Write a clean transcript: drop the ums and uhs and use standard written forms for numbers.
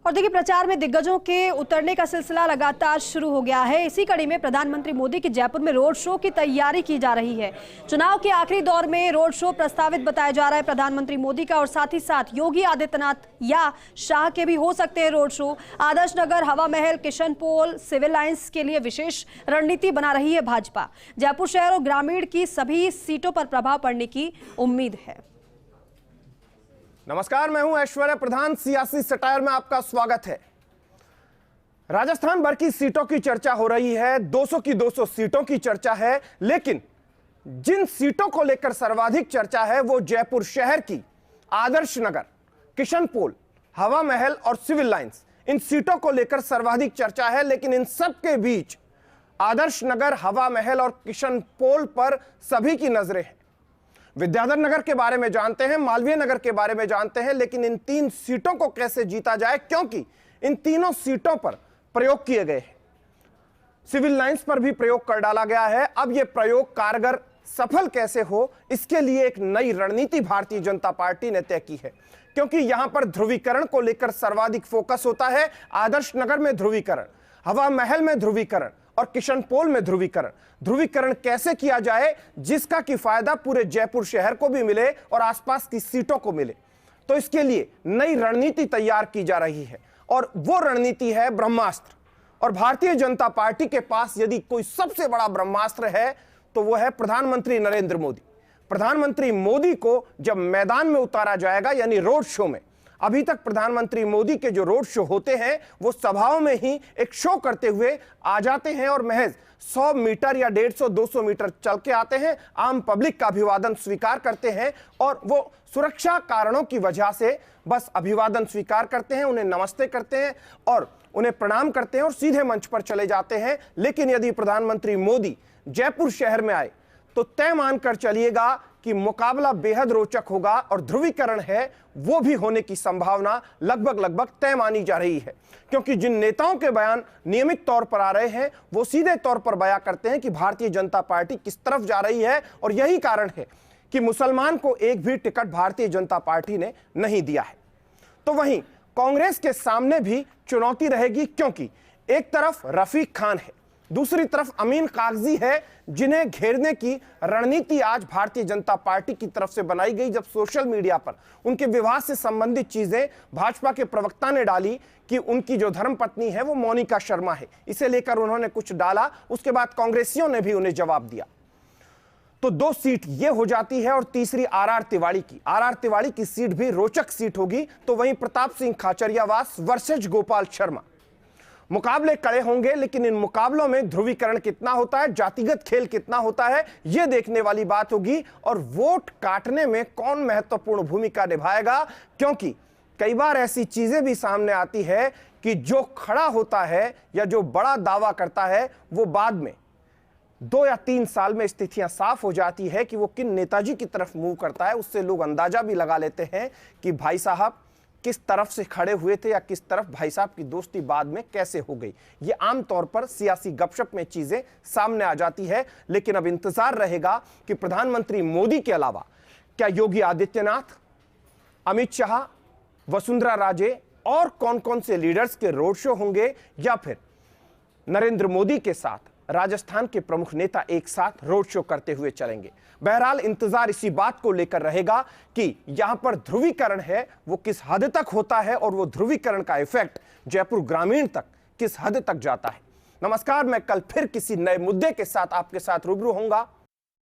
और देखिए, प्रचार में दिग्गजों के उतरने का सिलसिला लगातार शुरू हो गया है। इसी कड़ी में प्रधानमंत्री मोदी की जयपुर में रोड शो की तैयारी की जा रही है। चुनाव के आखिरी दौर में रोड शो प्रस्तावित बताया जा रहा है प्रधानमंत्री मोदी का, और साथ ही साथ योगी आदित्यनाथ या शाह के भी हो सकते हैं रोड शो। आदर्श नगर, हवा महल, किशनपोल, सिविल लाइंस के लिए विशेष रणनीति बना रही है भाजपा। जयपुर शहर और ग्रामीण की सभी सीटों पर प्रभाव पड़ने की उम्मीद है। नमस्कार, मैं हूं ऐश्वर्य प्रधान। सियासी सटायर में आपका स्वागत है। राजस्थान भर की सीटों की चर्चा हो रही है, 200 की 200 सीटों की चर्चा है, लेकिन जिन सीटों को लेकर सर्वाधिक चर्चा है वो जयपुर शहर की आदर्श नगर, किशनपोल, हवा महल और सिविल लाइंस, इन सीटों को लेकर सर्वाधिक चर्चा है। लेकिन इन सब के बीच आदर्श नगर, हवा महल और किशनपोल पर सभी की नजरें हैं। विद्याधर नगर के बारे में जानते हैं, मालवीय नगर के बारे में जानते हैं, लेकिन इन 3 सीटों को कैसे जीता जाए, क्योंकि इन तीनों सीटों पर प्रयोग किए गए हैं। सिविल लाइंस पर भी प्रयोग कर डाला गया है। अब यह प्रयोग कारगर सफल कैसे हो, इसके लिए एक नई रणनीति भारतीय जनता पार्टी ने तय की है, क्योंकि यहां पर ध्रुवीकरण को लेकर सर्वाधिक फोकस होता है। आदर्श नगर में ध्रुवीकरण, हवा महल में ध्रुवीकरण और किशनपोल में ध्रुवीकरण। ध्रुवीकरण कैसे किया जाए जिसका कि फायदा पूरे जयपुर शहर को भी मिले और आसपास की सीटों को मिले, तो इसके लिए नई रणनीति तैयार की जा रही है, और वो रणनीति है ब्रह्मास्त्र। और भारतीय जनता पार्टी के पास यदि कोई सबसे बड़ा ब्रह्मास्त्र है तो वो है प्रधानमंत्री नरेंद्र मोदी। प्रधानमंत्री मोदी को जब मैदान में उतारा जाएगा, यानी रोड शो में, अभी तक प्रधानमंत्री मोदी के जो रोड शो होते हैं वो सभाओं में ही एक शो करते हुए आ जाते हैं और महज 100 मीटर या 150-200 मीटर चल के आते हैं, आम पब्लिक का अभिवादन स्वीकार करते हैं, और वो सुरक्षा कारणों की वजह से बस अभिवादन स्वीकार करते हैं, उन्हें नमस्ते करते हैं और उन्हें प्रणाम करते हैं और सीधे मंच पर चले जाते हैं। लेकिन यदि प्रधानमंत्री मोदी जयपुर शहर में आए तो तय मानकर चलिएगा कि मुकाबला बेहद रोचक होगा, और ध्रुवीकरण है वो भी होने की संभावना लगभग तय मानी जा रही है। क्योंकि जिन नेताओं के बयान नियमित तौर पर आ रहे हैं वो सीधे तौर पर बयां करते हैं कि भारतीय जनता पार्टी किस तरफ जा रही है, और यही कारण है कि मुसलमान को एक भी टिकट भारतीय जनता पार्टी ने नहीं दिया है। तो वहीं कांग्रेस के सामने भी चुनौती रहेगी, क्योंकि एक तरफ रफीक खान है, दूसरी तरफ अमीन कागजी है, जिन्हें घेरने की रणनीति आज भारतीय जनता पार्टी की तरफ से बनाई गई। जब सोशल मीडिया पर उनके विवाह से संबंधित चीजें भाजपा के प्रवक्ता ने डाली कि उनकी जो धर्मपत्नी है वो मोनिका शर्मा है, इसे लेकर उन्होंने कुछ डाला, उसके बाद कांग्रेसियों ने भी उन्हें जवाब दिया। तो 2 सीट ये हो जाती है, और तीसरी आर तिवाड़ी की सीट भी रोचक सीट होगी। तो वहीं प्रताप सिंह खाचरियावास वर्सेस गोपाल शर्मा, मुकाबले कड़े होंगे। लेकिन इन मुकाबलों में ध्रुवीकरण कितना होता है, जातिगत खेल कितना होता है, यह देखने वाली बात होगी। और वोट काटने में कौन महत्वपूर्ण भूमिका निभाएगा, क्योंकि कई बार ऐसी चीजें भी सामने आती है कि जो खड़ा होता है या जो बड़ा दावा करता है वो बाद में 2 या 3 साल में स्थितियां साफ हो जाती है कि वो किन नेताजी की तरफ मूव करता है। उससे लोग अंदाजा भी लगा लेते हैं कि भाई साहब किस तरफ से खड़े हुए थे या किस तरफ भाई साहब की दोस्ती बाद में कैसे हो गई। ये आमतौर पर सियासी गपशप में चीजें सामने आ जाती है। लेकिन अब इंतजार रहेगा कि प्रधानमंत्री मोदी के अलावा क्या योगी आदित्यनाथ, अमित शाह, वसुंधरा राजे और कौन कौन से लीडर्स के रोड शो होंगे, या फिर नरेंद्र मोदी के साथ राजस्थान के प्रमुख नेता एक साथ रोड शो करते हुए चलेंगे। बहरहाल इंतजार इसी बात को लेकर रहेगा कि यहां पर ध्रुवीकरण है वो किस हद तक होता है, और वो ध्रुवीकरण का इफेक्ट जयपुर ग्रामीण तक किस हद तक जाता है। नमस्कार, मैं कल फिर किसी नए मुद्दे के साथ आपके साथ रूबरू होऊंगा।